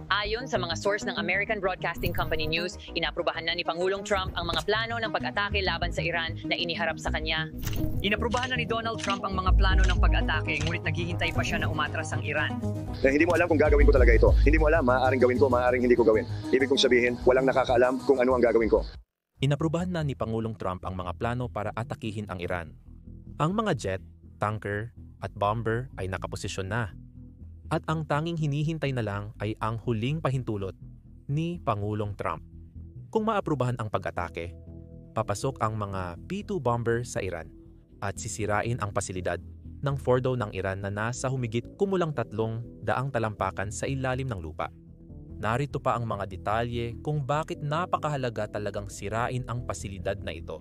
Ayon sa mga source ng American Broadcasting Company News, inaprubahan na ni Pangulong Trump ang mga plano ng pag-atake laban sa Iran na iniharap sa kanya. Inaprubahan na ni Donald Trump ang mga plano ng pag-atake, ngunit naghihintay pa siya na umatras ang Iran. Hindi mo alam kung gagawin ko talaga ito. Hindi mo alam, maaaring gawin ko, maaaring hindi ko gawin. Ibig kong sabihin, walang nakakaalam kung ano ang gagawin ko. Inaprubahan na ni Pangulong Trump ang mga plano para atakihin ang Iran. Ang mga jet, tanker, at bomber ay nakaposisyon na. At ang tanging hinihintay na lang ay ang huling pahintulot ni Pangulong Trump. Kung maaprubahan ang pag-atake, papasok ang mga P-2 bomber sa Iran at sisirain ang pasilidad ng Fordow ng Iran na nasa humigit kumulang 300 talampakan sa ilalim ng lupa. Narito pa ang mga detalye kung bakit napakahalaga talagang sirain ang pasilidad na ito.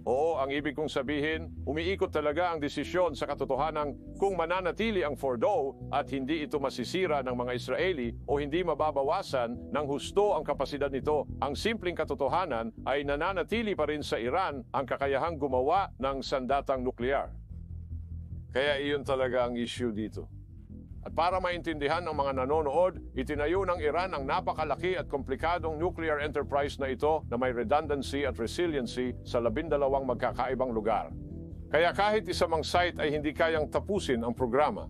Oo, ang ibig kong sabihin, umiikot talaga ang desisyon sa katotohanan kung mananatili ang Fordow at hindi ito masisira ng mga Israeli o hindi mababawasan ng husto ang kapasidad nito. Ang simpleng katotohanan ay nananatili pa rin sa Iran ang kakayahang gumawa ng sandatang nuklear. Kaya iyon talaga ang issue dito. At para maintindihan ng mga nanonood, itinayo ng Iran ang napakalaki at komplikadong nuclear enterprise na ito na may redundancy at resiliency sa 12 magkakaibang lugar. Kaya kahit isa mang site ay hindi kayang tapusin ang programa.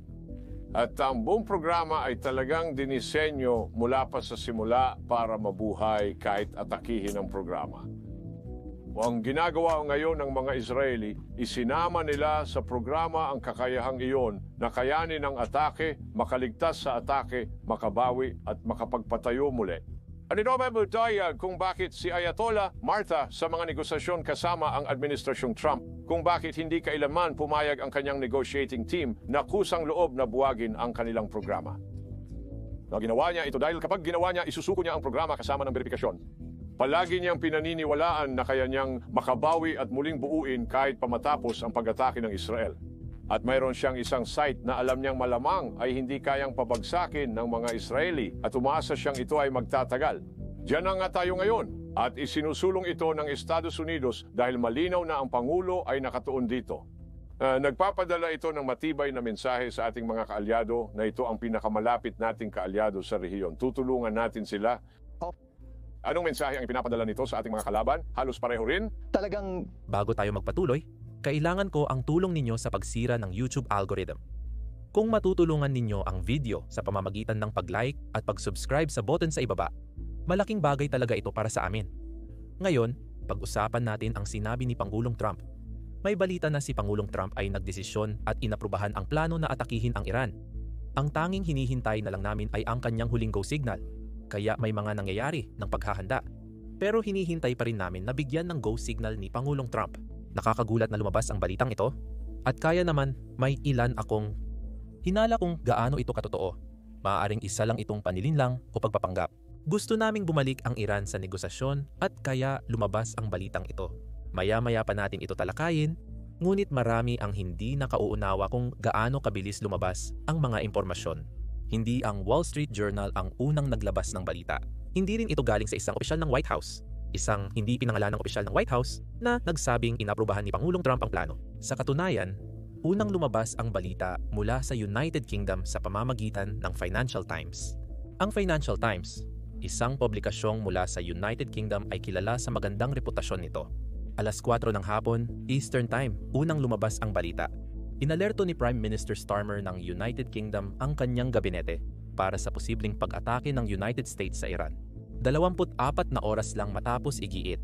At ang buong programa ay talagang dinisenyo mula pa sa simula para mabuhay kahit atakihin ang programa. O ang ginagawa ngayon ng mga Israeli, isinama nila sa programa ang kakayahang iyon na kayanin ang atake, makaligtas sa atake, makabawi at makapagpatayo muli. Ano ba tayo kung bakit si Ayatollah Martha sa mga negosasyon kasama ang administrasyong Trump, kung bakit hindi kailanman pumayag ang kanyang negotiating team na kusang loob na buwagin ang kanilang programa. Na ginawa niya ito dahil kapag ginawa niya, isusuko niya ang programa kasama ng verifikasyon. Palagi niyang pinaniniwalaan na kaya niyang makabawi at muling buuin kahit pamatapos ang pag-atake ng Israel. At mayroon siyang isang site na alam niyang malamang ay hindi kayang pabagsakin ng mga Israeli at umaasa siyang ito ay magtatagal. Diyan na nga tayo ngayon at isinusulong ito ng Estados Unidos dahil malinaw na ang Pangulo ay nakatuon dito. Nagpapadala ito ng matibay na mensahe sa ating mga kaalyado na ito ang pinakamalapit nating kaalyado sa rehiyon. Tutulungan natin sila. Anong mensahe ang pinapadala nito sa ating mga kalaban? Halos pareho rin? Talagang... Bago tayo magpatuloy, kailangan ko ang tulong ninyo sa pagsira ng YouTube algorithm. Kung matutulungan ninyo ang video sa pamamagitan ng pag-like at pag-subscribe sa button sa ibaba, malaking bagay talaga ito para sa amin. Ngayon, pag-usapan natin ang sinabi ni Pangulong Trump. May balita na si Pangulong Trump ay nagdesisyon at inaprubahan ang plano na atakihin ang Iran. Ang tanging hinihintay na lang namin ay ang kanyang huling go signal. Kaya may mga nangyayari ng paghahanda. Pero hinihintay pa rin namin na bigyan ng go signal ni Pangulong Trump. Nakakagulat na lumabas ang balitang ito. At kaya naman may ilan akong hinala kung gaano ito katotoo. Maaaring isa lang itong panilinlang o pagpapanggap. Gusto naming bumalik ang Iran sa negosasyon at kaya lumabas ang balitang ito. Maya-maya pa natin ito talakayin, ngunit marami ang hindi nakauunawa kung gaano kabilis lumabas ang mga impormasyon. Hindi ang Wall Street Journal ang unang naglabas ng balita. Hindi rin ito galing sa isang opisyal ng White House. Isang hindi pinangalanang opisyal ng White House na nagsabing inaprubahan ni Pangulong Trump ang plano. Sa katunayan, unang lumabas ang balita mula sa United Kingdom sa pamamagitan ng Financial Times. Ang Financial Times, isang publikasyong mula sa United Kingdom ay kilala sa magandang reputasyon nito. Alas 4 ng hapon, Eastern Time, unang lumabas ang balita. Inalerto ni Prime Minister Starmer ng United Kingdom ang kanyang gabinete para sa posibleng pag-atake ng United States sa Iran. 24 na oras lang matapos igiit.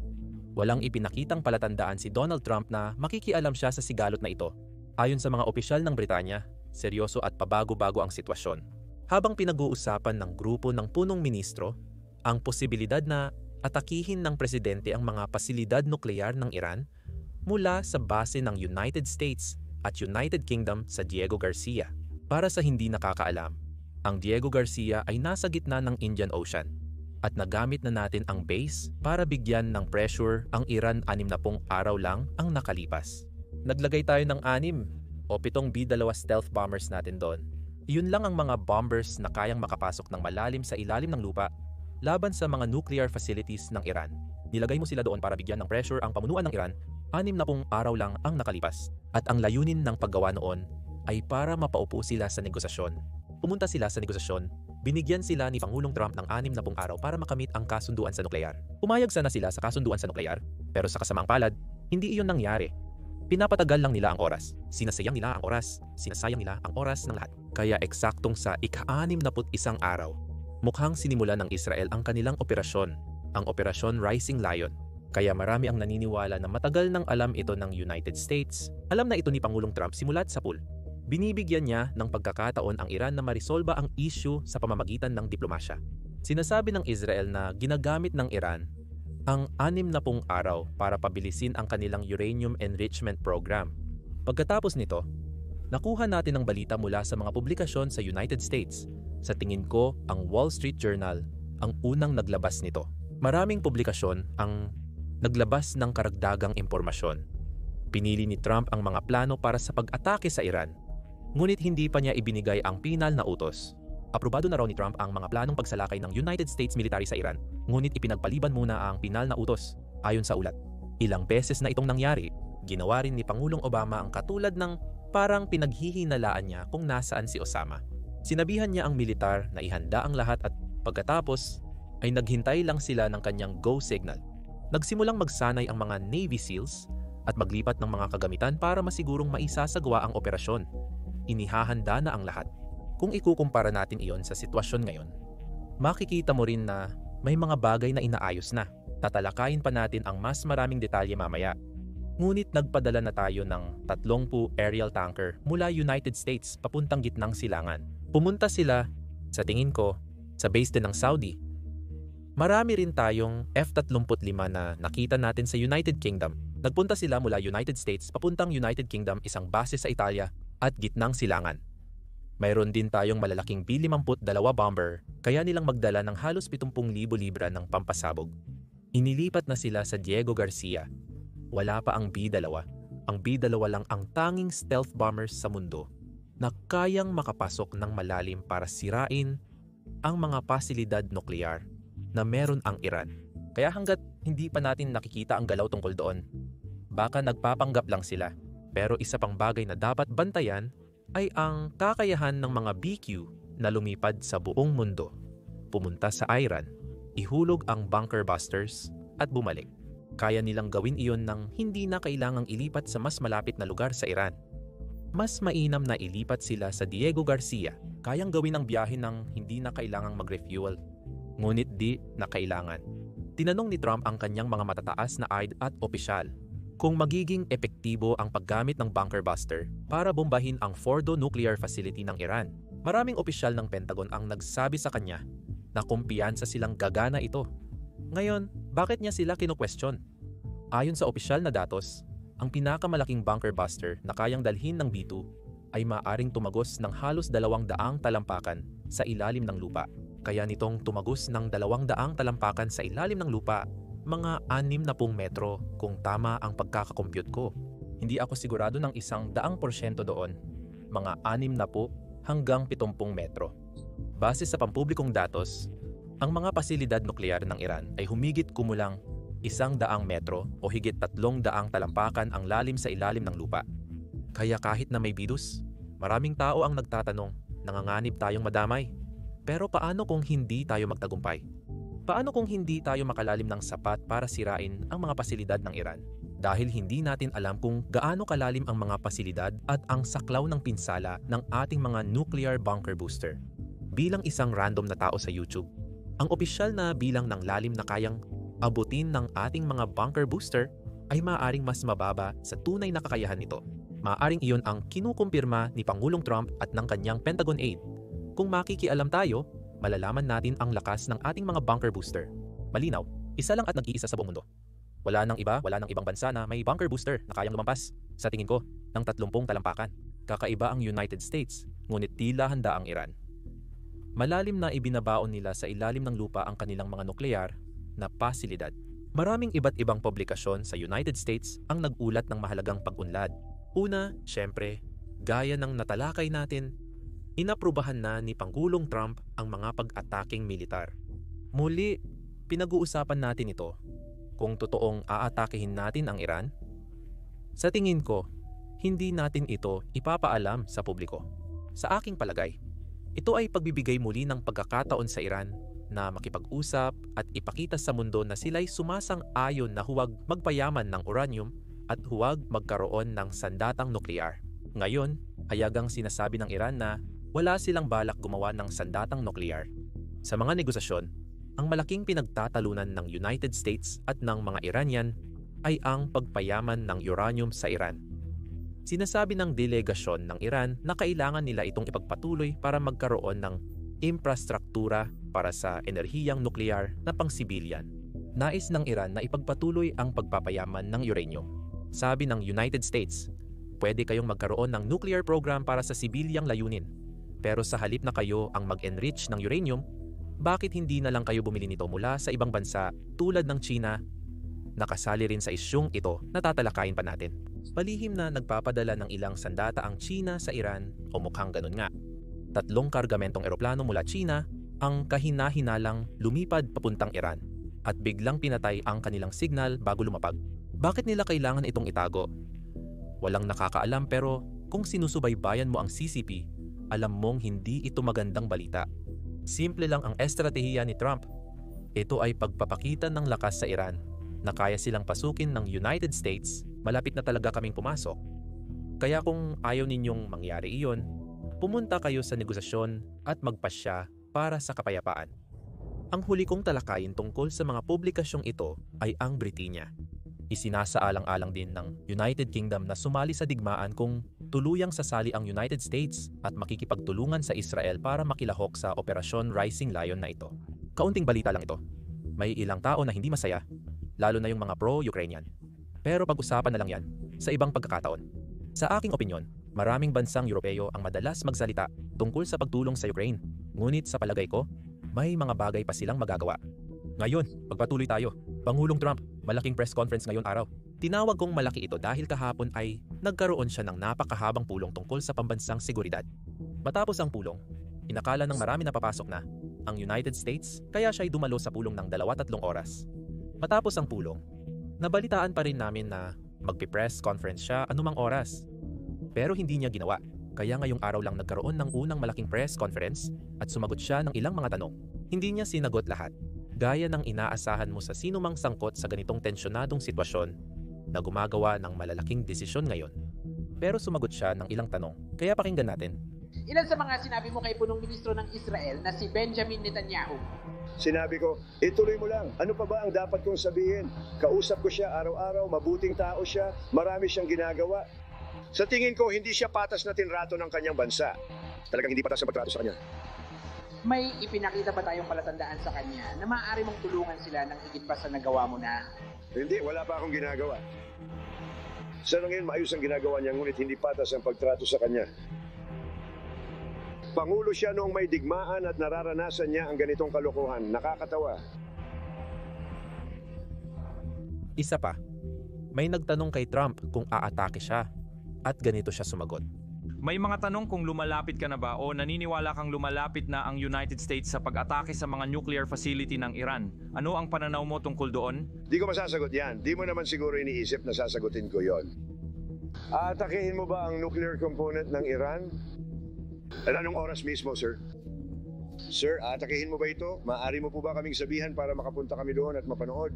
Walang ipinakitang palatandaan si Donald Trump na makikialam siya sa sigalot na ito. Ayon sa mga opisyal ng Britanya, seryoso at pabago-bago ang sitwasyon. Habang pinag-uusapan ng grupo ng punong ministro, ang posibilidad na atakihin ng presidente ang mga pasilidad nuklear ng Iran mula sa base ng United States at United Kingdom sa Diego Garcia. Para sa hindi nakakaalam, ang Diego Garcia ay nasa gitna ng Indian Ocean at nagamit na natin ang base para bigyan ng pressure ang Iran 60 araw lang ang nakalipas. Naglagay tayo ng 6 o 7 B-2 stealth bombers natin doon. Iyon lang ang mga bombers na kayang makapasok ng malalim sa ilalim ng lupa laban sa mga nuclear facilities ng Iran. Nilagay mo sila doon para bigyan ng pressure ang pamunuan ng Iran. 60 araw lang ang nakalipas. At ang layunin ng paggawa noon ay para mapaupo sila sa negosasyon. Pumunta sila sa negosasyon, Binigyan sila ni Pangulong Trump ng 60 araw para makamit ang kasunduan sa nuklear. Pumayag sana sila sa kasunduan sa nuklear, pero sa kasamaang palad, hindi iyon nangyari. Pinapatagal lang nila ang oras. Sinasayang nila ang oras. Sinasayang nila ang oras ng lahat. Kaya eksaktong sa ika-61 araw, mukhang sinimulan ng Israel ang kanilang operasyon, ang Operasyon Rising Lion. Kaya marami ang naniniwala na matagal nang alam ito ng United States. Alam na ito ni Pangulong Trump simulat sa pool. Binibigyan niya ng pagkakataon ang Iran na marisolba ang issue sa pamamagitan ng diplomasya. Sinasabi ng Israel na ginagamit ng Iran ang 60 araw para pabilisin ang kanilang uranium enrichment program. Pagkatapos nito, nakuha natin ang balita mula sa mga publikasyon sa United States. Sa tingin ko, ang Wall Street Journal ang unang naglabas nito. Maraming publikasyon ang naglabas ng karagdagang impormasyon. Pinili ni Trump ang mga plano para sa pag-atake sa Iran, ngunit hindi pa niya ibinigay ang pinal na utos. Aprobado na raw ni Trump ang mga planong pagsalakay ng United States military sa Iran, ngunit ipinagpaliban muna ang pinal na utos, ayon sa ulat. Ilang beses na itong nangyari, ginawa rin ni Pangulong Obama ang katulad ng parang pinaghihinalaan niya kung nasaan si Osama. Sinabihan niya ang militar na ihanda ang lahat at pagkatapos ay naghintay lang sila ng kanyang go signal. Nagsimulang magsanay ang mga Navy SEALs at maglipat ng mga kagamitan para masigurong maisasagawa ang operasyon. Inihahanda na ang lahat. Kung ikukumpara natin iyon sa sitwasyon ngayon, makikita mo rin na may mga bagay na inaayos na. Tatalakayin pa natin ang mas maraming detalye mamaya. Ngunit nagpadala na tayo ng 30 aerial tanker mula United States papuntang gitnang silangan. Pumunta sila, sa tingin ko, sa base din ng Saudi. Marami rin tayong F-35 na nakita natin sa United Kingdom. Nagpunta sila mula United States papuntang United Kingdom, isang base sa Italia at gitnang silangan. Mayroon din tayong malalaking B-52 bomber, kaya nilang magdala ng halos 70,000 libra ng pampasabog. Inilipat na sila sa Diego Garcia. Wala pa ang B-2. Ang B-2 lang ang tanging stealth bombers sa mundo na kayang makapasok ng malalim para sirain ang mga pasilidad nuklear na meron ang Iran. Kaya hanggat hindi pa natin nakikita ang galaw tungkol doon, baka nagpapanggap lang sila. Pero isa pang bagay na dapat bantayan ay ang kakayahan ng mga BQ na lumipad sa buong mundo, pumunta sa Iran, ihulog ang bunker busters at bumalik. Kaya nilang gawin iyon nang hindi na kailangang ilipat sa mas malapit na lugar sa Iran. Mas mainam na ilipat sila sa Diego Garcia. Kayang gawin ang biyahe nang hindi na kailangang mag-refuel. Ngunit di na kailangan. Tinanong ni Trump ang kanyang mga matataas na aide at opisyal kung magiging epektibo ang paggamit ng bunker buster para bombahin ang Fordo nuclear facility ng Iran. Maraming opisyal ng Pentagon ang nagsabi sa kanya na kumpiyansa silang gagana ito. Ngayon, bakit niya sila kino-question? Ayon sa opisyal na datos, ang pinakamalaking bunker buster na kayang dalhin ng B-2 ay maaaring tumagos ng halos 200 talampakan sa ilalim ng lupa. Kaya nitong tumagos ng 200 talampakan sa ilalim ng lupa, mga 60 metro kung tama ang pagkakakompute ko. Hindi ako sigurado ng 100% doon, mga 60 hanggang 70 metro. Base sa pampublikong datos, ang mga pasilidad nuklear ng Iran ay humigit kumulang 100 metro o higit 300 talampakan ang lalim sa ilalim ng lupa. Kaya kahit na may bidus, maraming tao ang nagtatanong, nanganganib tayong madamay. Pero paano kung hindi tayo magtagumpay? Paano kung hindi tayo makalalim ng sapat para sirain ang mga pasilidad ng Iran? Dahil hindi natin alam kung gaano kalalim ang mga pasilidad at ang saklaw ng pinsala ng ating mga nuclear bunker booster. Bilang isang random na tao sa YouTube, ang opisyal na bilang ng lalim na kayang abutin ng ating mga bunker booster ay maaaring mas mababa sa tunay na kakayahan nito. Maaaring iyon ang kinukumpirma ni Pangulong Trump at ng kanyang Pentagon aide. Kung makikialam tayo, malalaman natin ang lakas ng ating mga bunker booster. Malinaw, isa lang at nag-iisa sa buong mundo. Wala nang ibang bansa na may bunker booster na kayang lumampas, sa tingin ko, ng 30 talampakan. Kakaiba ang United States, ngunit tila handa ang Iran. Malalim na ibinabaon nila sa ilalim ng lupa ang kanilang mga nuklear na pasilidad. Maraming iba't ibang publikasyon sa United States ang nag-ulat ng mahalagang pag-unlad. Una, syempre, gaya ng natalakay natin, inaprubahan na ni Pangulong Trump ang mga pag-ataking militar. Muli, pinag-uusapan natin ito. Kung totoong aatakihin natin ang Iran, sa tingin ko, hindi natin ito ipapaalam sa publiko. Sa aking palagay, Ito ay pagbibigay muli ng pagkakataon sa Iran na makipag-usap at ipakita sa mundo na sila'y sumasang-ayon na huwag magpayaman ng uranium at huwag magkaroon ng sandatang nuklear. Ngayon, hayagang sinasabi ng Iran na wala silang balak gumawa ng sandatang nuklear. Sa mga negosasyon, ang malaking pinagtatalunan ng United States at ng mga Iranian ay ang pagpayaman ng uranium sa Iran. Sinasabi ng delegasyon ng Iran na kailangan nila itong ipagpatuloy para magkaroon ng infrastruktura para sa enerhiyang nuklear na pang-sibilyan. Nais ng Iran na ipagpatuloy ang pagpapayaman ng uranium. Sabi ng United States, pwede kayong magkaroon ng nuclear program para sa sibilyang layunin. Pero sa halip na kayo ang mag-enrich ng uranium, bakit hindi na lang kayo bumili nito mula sa ibang bansa tulad ng China? Nakasali rin sa isyung ito na tatalakayin pa natin. Palihim na nagpapadala ng ilang sandata ang China sa Iran o mukhang ganun nga. 3 kargamentong eroplano mula China ang kahina-hinalang lumipad papuntang Iran at biglang pinatay ang kanilang signal bago lumapag. Bakit nila kailangan itong itago? Walang nakakaalam pero kung sinusubaybayan mo ang CCP, alam mong hindi ito magandang balita. Simple lang ang estratehiya ni Trump. Ito ay pagpapakita ng lakas sa Iran na kaya silang pasukin ng United States, malapit na talaga kaming pumasok. Kaya kung ayaw ninyong mangyari iyon, pumunta kayo sa negosasyon at magpasya para sa kapayapaan. Ang huli kong talakayin tungkol sa mga publikasyong ito ay ang Britanya. Isinasaalang-alang din ng United Kingdom na sumali sa digmaan kung tuluyang sasali ang United States at makikipagtulungan sa Israel para makilahok sa Operasyon Rising Lion na ito. Kaunting balita lang ito. May ilang tao na hindi masaya, lalo na yung mga pro-Ukrainian. Pero pag-usapan na lang yan sa ibang pagkakataon. Sa aking opinyon, maraming bansang Europeo ang madalas magsalita tungkol sa pagtulong sa Ukraine. Ngunit sa palagay ko, may mga bagay pa silang magagawa. Ngayon, pagpatuloy tayo. Pangulong Trump, malaking press conference ngayon araw. Tinawag kong malaki ito dahil kahapon ay nagkaroon siya ng napakahabang pulong tungkol sa pambansang seguridad. Matapos ang pulong, inakala ng marami na papasok na ang United States kaya siya ay dumalo sa pulong ng 2-3 oras. Matapos ang pulong, nabalitaan pa rin namin na magpi-press conference siya anumang oras. Pero hindi niya ginawa, kaya ngayong araw lang nagkaroon ng unang malaking press conference at sumagot siya ng ilang mga tanong. Hindi niya sinagot lahat, gaya ng inaasahan mo sa sinumang sangkot sa ganitong tensyonadong sitwasyon na gumagawa ng malalaking desisyon ngayon. Pero sumagot siya ng ilang tanong, kaya pakinggan natin. Ilan sa mga sinabi mo kay punong ministro ng Israel na si Benjamin Netanyahu? Sinabi ko, ituloy mo lang. Ano pa ba ang dapat kong sabihin? Kausap ko siya araw-araw, mabuting tao siya, marami siyang ginagawa. Sa tingin ko, hindi siya patas na tinrato ng kanyang bansa. Talagang hindi patas ang pagtrato sa kanya. May ipinakita ba tayong palatandaan sa kanya na maaari mong tulungan sila ng higit pa sa nagawa mo na? Hindi, wala pa akong ginagawa. Sa ngayon, maayos ang ginagawa niya, ngunit hindi patas ang pagtrato sa kanya. Pangulo siya noong may digmaan at nararanasan niya ang ganitong kalokohan. Nakakatawa. Isa pa, may nagtanong kay Trump kung aatake siya at ganito siya sumagot. May mga tanong kung lumalapit ka na ba o naniniwala kang lumalapit na ang United States sa pag-atake sa mga nuclear facility ng Iran. Ano ang pananaw mo tungkol doon? Di ko masasagot yan. Di mo naman siguro iniisip na sasagutin ko yon. Aatakehin mo ba ang nuclear component ng Iran? Anong oras mismo, sir? Sir, aatakehin mo ba ito? Maaari mo po ba kaming sabihan para makapunta kami doon at mapanood?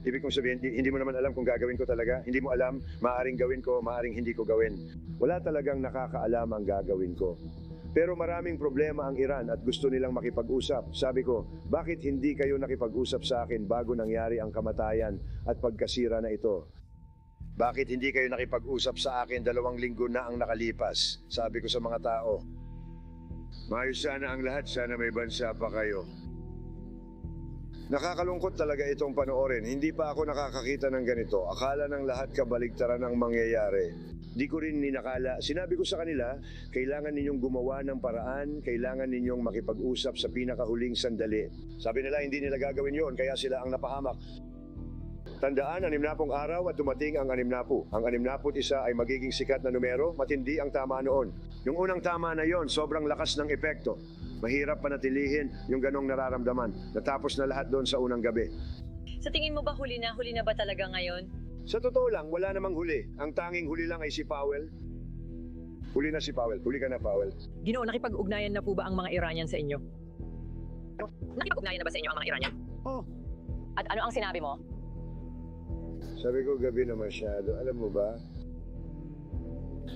Ibig kong sabihin, hindi mo naman alam kung gagawin ko talaga. Hindi mo alam, maaaring gawin ko, maaaring hindi ko gawin. Wala talagang nakakaalam ang gagawin ko. Pero maraming problema ang Iran at gusto nilang makipag-usap. Sabi ko, bakit hindi kayo nakipag-usap sa akin bago nangyari ang kamatayan at pagkasira na ito? Bakit hindi kayo nakipag-usap sa akin 2 linggo na ang nakalipas? Sabi ko sa mga tao. Maayos sana ang lahat, sana may bansa pa kayo. Nakakalungkot talaga itong panoorin. Hindi pa ako nakakakita ng ganito. Akala ng lahat kabaligtaran ang mangyayari. Di ko rin ninakala. Sinabi ko sa kanila, kailangan ninyong gumawa ng paraan, kailangan ninyong makipag-usap sa pinakahuling sandali. Sabi nila, hindi nila gagawin yon, kaya sila ang napahamak. Tandaan, 60 araw at dumating ang 60. Ang 61 ay magiging sikat na numero, matindi ang tama noon. Yung unang tama na yon, sobrang lakas ng epekto. Mahirap panatilihin yung ganong nararamdaman. Natapos na lahat doon sa unang gabi. Sa tingin mo ba huli na ba talaga ngayon? Sa totoo lang, wala namang huli. Ang tanging huli lang ay si Powell. Huli na si Powell. Huli ka na, Powell. Ginoo, nakipag-ugnayan na po ba ang mga Iranian sa inyo? Nakipag-ugnayan na ba sa inyo ang mga Iranian? Oh. At ano ang sinabi mo? Sabi ko, gabi na masyado. Alam mo ba?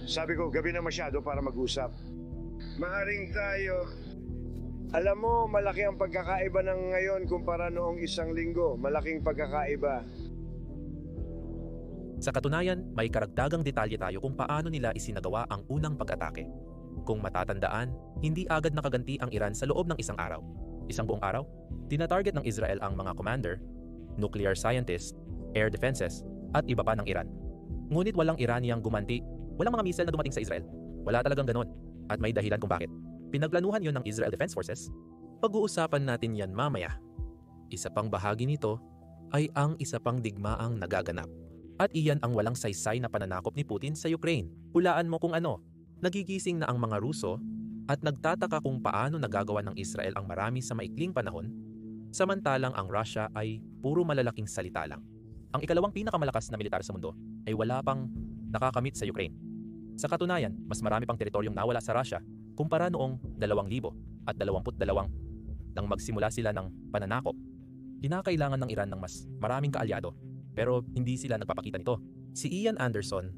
Sabi ko, gabi na masyado para mag-usap. Maaring tayo. Alam mo, malaki ang pagkakaiba ng ngayon kumpara noong isang linggo. Malaking pagkakaiba. Sa katunayan, may karagdagang detalye tayo kung paano nila isinagawa ang unang pag-atake. Kung matatandaan, hindi agad nakaganti ang Iran sa loob ng isang araw. Isang buong araw, tinatarget ng Israel ang mga commander, nuclear scientists, air defenses, at iba pa ng Iran. Ngunit walang Iraniang gumanti, walang mga missile na dumating sa Israel. Wala talagang ganon, at may dahilan kung bakit. Pinagplanuhan yon ng Israel Defense Forces. Pag-uusapan natin yan mamaya. Isa pang bahagi nito ay ang isa pang digmaang nagaganap. At iyan ang walang saysay na pananakop ni Putin sa Ukraine. Hulaan mo kung ano. Nagigising na ang mga Ruso at nagtataka kung paano nagagawa ng Israel ang marami sa maikling panahon, samantalang ang Russia ay puro malalaking salita lang. Ang ikalawang pinakamalakas na militar sa mundo ay wala pang nakakamit sa Ukraine. Sa katunayan, mas marami pang teritoryong nawala sa Russia kumpara noong 2022 nang magsimula sila ng pananakop. Kinakailangan ng Iran ng mas maraming kaalyado. Pero hindi sila nagpapakita nito. Si Ian Anderson,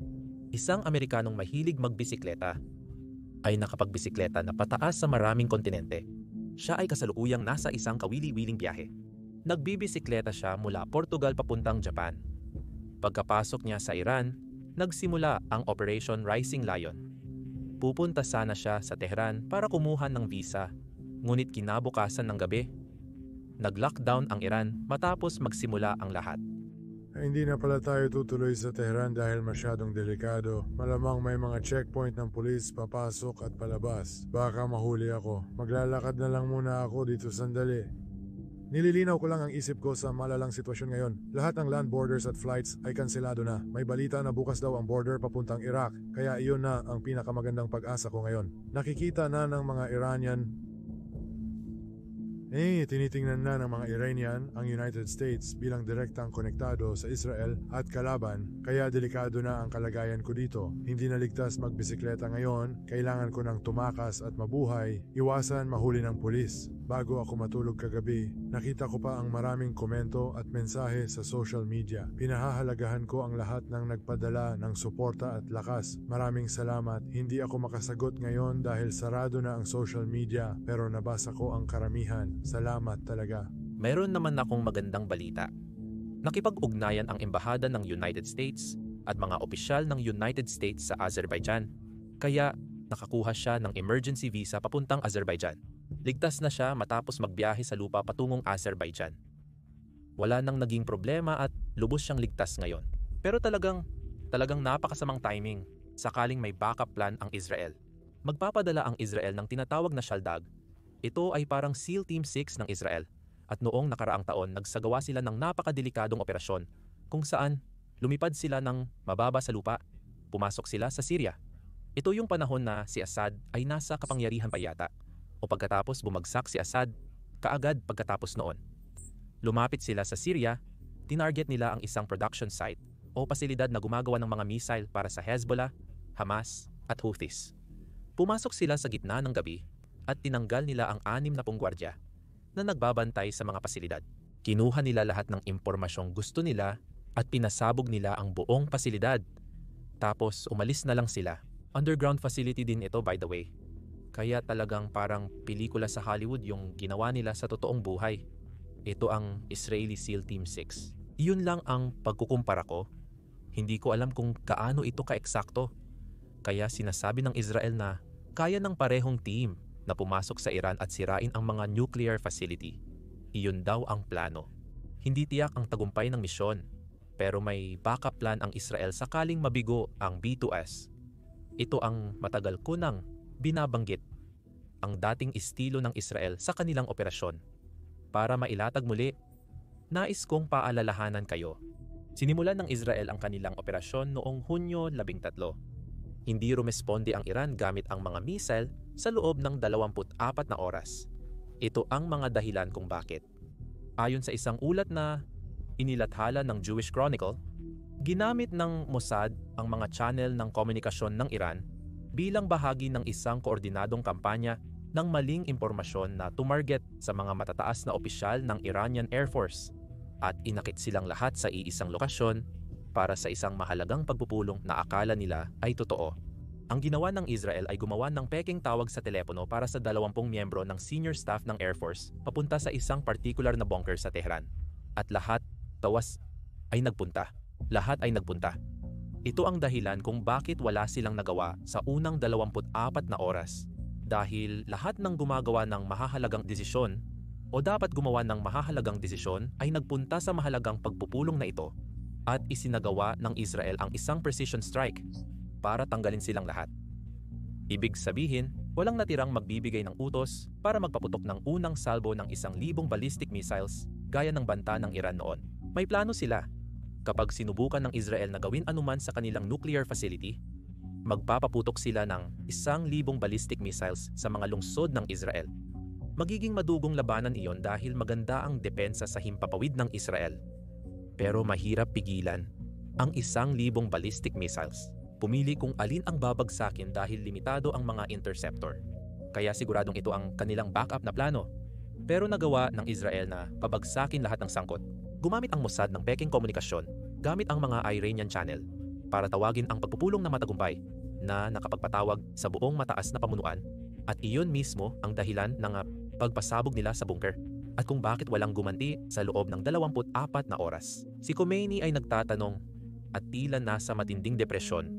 isang Amerikanong mahilig magbisikleta, ay nakapagbisikleta na pataas sa maraming kontinente. Siya ay kasalukuyang nasa isang kawili-wiling biyahe. Nagbibisikleta siya mula Portugal papuntang Japan. Pagkapasok niya sa Iran, nagsimula ang Operation Rising Lion. Pupunta sana siya sa Tehran para kumuha ng visa, ngunit kinabukasan ng gabi, nag-lockdown ang Iran matapos magsimula ang lahat. Hindi na pala tayo tutuloy sa Tehran dahil masyadong delikado. Malamang may mga checkpoint ng pulis papasok at palabas. Baka mahuli ako. Maglalakad na lang muna ako dito sandali. Nililinaw ko lang ang isip ko sa malalang sitwasyon ngayon. Lahat ng land borders at flights ay kanselado na. May balita na bukas daw ang border papuntang Iraq. Kaya iyon na ang pinakamagandang pag-asa ko ngayon. Nakikita na ng mga Iranian tinitingnan na ng mga Iranian ang United States bilang direktang konektado sa Israel at kalaban, kaya delikado na ang kalagayan ko dito. Hindi na ligtas magbisikleta ngayon, kailangan ko ng tumakas at mabuhay, iwasan mahuli ng pulis. Bago ako matulog kagabi, nakita ko pa ang maraming komento at mensahe sa social media. Pinahahalagahan ko ang lahat ng nagpadala ng suporta at lakas. Maraming salamat. Hindi ako makasagot ngayon dahil sarado na ang social media, pero nabasa ko ang karamihan. Salamat talaga. Meron naman akong magandang balita. Nakipag-ugnayan ang embahada ng United States at mga opisyal ng United States sa Azerbaijan. Kaya nakakuha siya ng emergency visa papuntang Azerbaijan. Ligtas na siya matapos magbiyahe sa lupa patungong Azerbaijan. Wala nang naging problema at lubos siyang ligtas ngayon. Pero talagang napakasamang timing sakaling may backup plan ang Israel. Magpapadala ang Israel ng tinatawag na Shaldag. Ito ay parang SEAL Team 6 ng Israel at noong nakaraang taon nagsagawa sila ng napakadelikadong operasyon kung saan lumipad sila ng mababa sa lupa, pumasok sila sa Syria. Ito yung panahon na si Assad ay nasa kapangyarihan pa yata o pagkatapos bumagsak si Assad kaagad pagkatapos noon. Lumapit sila sa Syria, tinarget nila ang isang production site o pasilidad na gumagawa ng mga missile para sa Hezbollah, Hamas at Houthis. Pumasok sila sa gitna ng gabi at tinanggal nila ang 60 gwardiya na nagbabantay sa mga pasilidad. Kinuha nila lahat ng impormasyong gusto nila at pinasabog nila ang buong pasilidad. Tapos umalis na lang sila. Underground facility din ito, by the way. Kaya talagang parang pelikula sa Hollywood yung ginawa nila sa totoong buhay. Ito ang Israeli SEAL Team 6. Iyon lang ang pagkukumpara ko. Hindi ko alam kung kaano ito ka-eksakto. Kaya sinasabi ng Israel na kaya ng parehong team na pumasok sa Iran at sirain ang mga nuclear facility. Iyon daw ang plano. Hindi tiyak ang tagumpay ng misyon, pero may backup plan ang Israel sakaling mabigo ang B2S. Ito ang matagal ko nang binabanggit, ang dating estilo ng Israel sa kanilang operasyon. Para mailatag muli, nais kong paalalahanan kayo. Sinimulan ng Israel ang kanilang operasyon noong Hunyo 13. Hindi rumesponde ang Iran gamit ang mga missile sa loob ng 24 na oras. Ito ang mga dahilan kung bakit. Ayon sa isang ulat na inilathala ng Jewish Chronicle, ginamit ng Mossad ang mga channel ng komunikasyon ng Iran bilang bahagi ng isang koordinadong kampanya ng maling impormasyon na tumarget sa mga matataas na opisyal ng Iranian Air Force at inakit silang lahat sa iisang lokasyon para sa isang mahalagang pagpupulong na akala nila ay totoo. Ang ginawa ng Israel ay gumawa ng peking tawag sa telepono para sa 20 miyembro ng senior staff ng Air Force papunta sa isang particular na bunker sa Tehran. At lahat ay nagpunta. Lahat ay nagpunta. Ito ang dahilan kung bakit wala silang nagawa sa unang 24 na oras. Dahil lahat ng gumagawa ng mahahalagang desisyon o dapat gumawa ng mahahalagang desisyon ay nagpunta sa mahalagang pagpupulong na ito at isinagawa ng Israel ang isang precision strike para tanggalin silang lahat. Ibig sabihin, walang natirang magbibigay ng utos para magpaputok ng unang salbo ng 1,000 ballistic missiles gaya ng banta ng Iran noon. May plano sila. Kapag sinubukan ng Israel na gawin anuman sa kanilang nuclear facility, magpapaputok sila ng 1,000 ballistic missiles sa mga lungsod ng Israel. Magiging madugong labanan iyon dahil maganda ang depensa sa himpapawid ng Israel. Pero mahirap pigilan ang 1,000 ballistic missiles. Pumili kung alin ang babagsakin dahil limitado ang mga interceptor. Kaya siguradong ito ang kanilang backup na plano. Pero nagawa ng Israel na pabagsakin lahat ng sangkot. Gumamit ang Mossad ng peking komunikasyon gamit ang mga Iranian channel para tawagin ang pagpupulong na matagumpay na nakapagpatawag sa buong mataas na pamunuan at iyon mismo ang dahilan ng pagpasabog nila sa bunker at kung bakit walang gumanti sa loob ng 24 na oras. Si Khomeini ay nagtatanong at tila nasa matinding depresyon.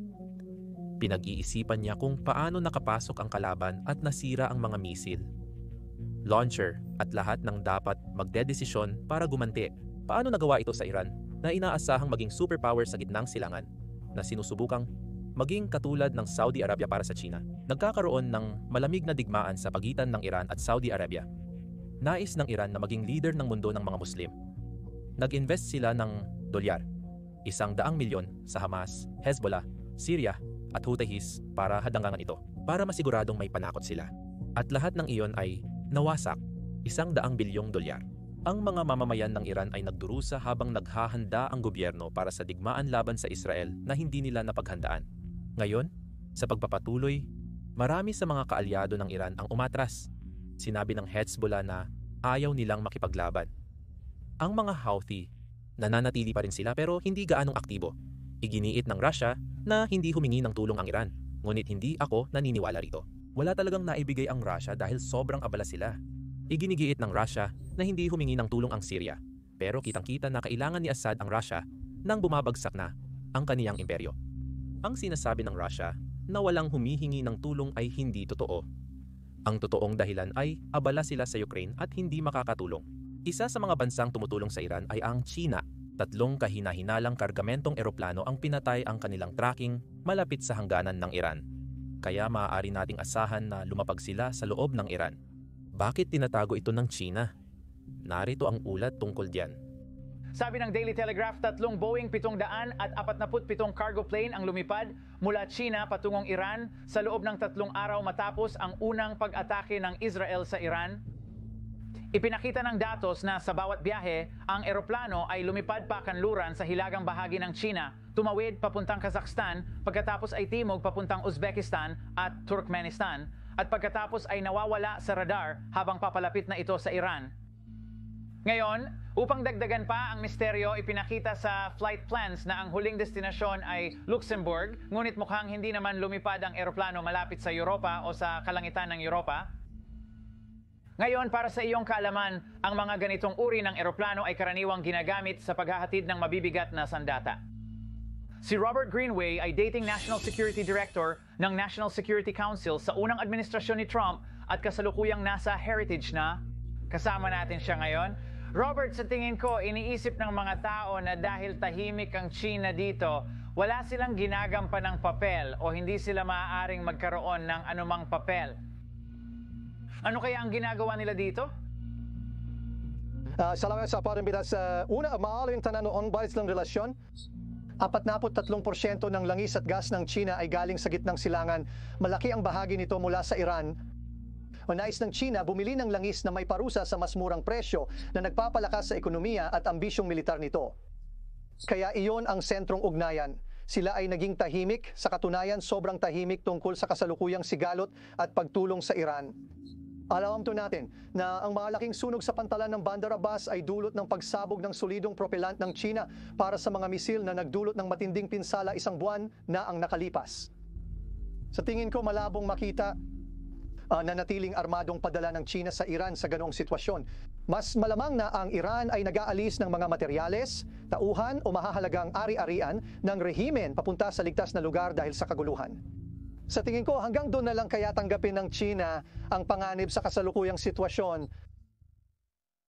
Pinag-iisipan niya kung paano nakapasok ang kalaban at nasira ang mga misil, launcher at lahat ng dapat magdedesisyon para gumanti. Paano nagawa ito sa Iran na inaasahang maging superpower sa gitnang silangan na sinusubukang maging katulad ng Saudi Arabia para sa China? Nagkakaroon ng malamig na digmaan sa pagitan ng Iran at Saudi Arabia. Nais ng Iran na maging leader ng mundo ng mga Muslim. Nag-invest sila ng $100 milyon sa Hamas, Hezbollah, Syria at Houthis para hadangan ito, para masiguradong may panakot sila. At lahat ng iyon ay nawasak, $100 bilyong. Ang mga mamamayan ng Iran ay nagdurusa habang naghahanda ang gobyerno para sa digmaan laban sa Israel na hindi nila napaghandaan. Ngayon, sa pagpapatuloy, marami sa mga kaalyado ng Iran ang umatras. Sinabi ng Hezbollah na ayaw nilang makipaglaban. Ang mga Houthi, nananatili pa rin sila pero hindi gaanong aktibo. Iginiit ng Russia na hindi humingi ng tulong ang Iran, ngunit hindi ako naniniwala rito. Wala talagang naibigay ang Russia dahil sobrang abala sila. Iginigiit ng Russia na hindi humingi ng tulong ang Syria, pero kitang-kita na kailangan ni Assad ang Russia nang bumabagsak na ang kaniyang imperyo. Ang sinasabi ng Russia na walang humihingi ng tulong ay hindi totoo. Ang totoong dahilan ay abala sila sa Ukraine at hindi makakatulong. Isa sa mga bansang tumutulong sa Iran ay ang China. 3 kahina-hinalang kargamentong eroplano ang pinatay ang kanilang tracking malapit sa hangganan ng Iran. Kaya maaari nating asahan na lumapag sila sa loob ng Iran. Bakit tinatago ito ng China? Narito ang ulat tungkol diyan. Sabi ng Daily Telegraph, 3 Boeing 747 cargo plane ang lumipad mula China patungong Iran sa loob ng 3 araw matapos ang unang pag-atake ng Israel sa Iran. Ipinakita ng datos na sa bawat biyahe, ang eroplano ay lumipad pakanluran sa hilagang bahagi ng China, tumawid papuntang Kazakhstan, pagkatapos ay timog papuntang Uzbekistan at Turkmenistan, at pagkatapos ay nawawala sa radar habang papalapit na ito sa Iran. Ngayon, upang dagdagan pa ang misteryo, ipinakita sa flight plans na ang huling destinasyon ay Luxembourg, ngunit mukhang hindi naman lumipad ang eroplano malapit sa Europa o sa kalangitan ng Europa. Ngayon, para sa iyong kaalaman, ang mga ganitong uri ng eroplano ay karaniwang ginagamit sa paghahatid ng mabibigat na sandata. Si Robert Greenway ay dating National Security Director ng National Security Council sa unang administrasyon ni Trump at kasalukuyang nasa Heritage na. Kasama natin siya ngayon. Robert, sa tingin ko, iniisip ng mga tao na dahil tahimik ang China dito, wala silang ginagampan ng papel o hindi sila maaaring magkaroon ng anumang papel. Ano kaya ang ginagawa nila dito? Salamat sa parimbita sa una, maaaring tanan noon ba ng relasyon? 43% ng langis at gas ng China ay galing sa gitnang silangan. Malaki ang bahagi nito mula sa Iran. O nais ng China bumili ng langis na may parusa sa mas murang presyo na nagpapalakas sa ekonomiya at ambisyong militar nito. Kaya iyon ang sentrong ugnayan. sila ay naging tahimik. Sa katunayan, sobrang tahimik tungkol sa kasalukuyang sigalot at pagtulong sa Iran. Alam natin na ang malaking sunog sa pantalan ng Bandar Abbas ay dulot ng pagsabog ng solidong propellant ng China para sa mga misil na nagdulot ng matinding pinsala isang buwan na ang nakalipas. Sa tingin ko, malabong makita na natiling armadong padala ng China sa Iran sa ganong sitwasyon. Mas malamang na ang Iran ay nag-aalis ng mga materyales, tauhan o mahahalagang ari-arian ng rehimen papunta sa ligtas na lugar dahil sa kaguluhan. Sa tingin ko, hanggang doon na lang kaya tanggapin ng China ang panganib sa kasalukuyang sitwasyon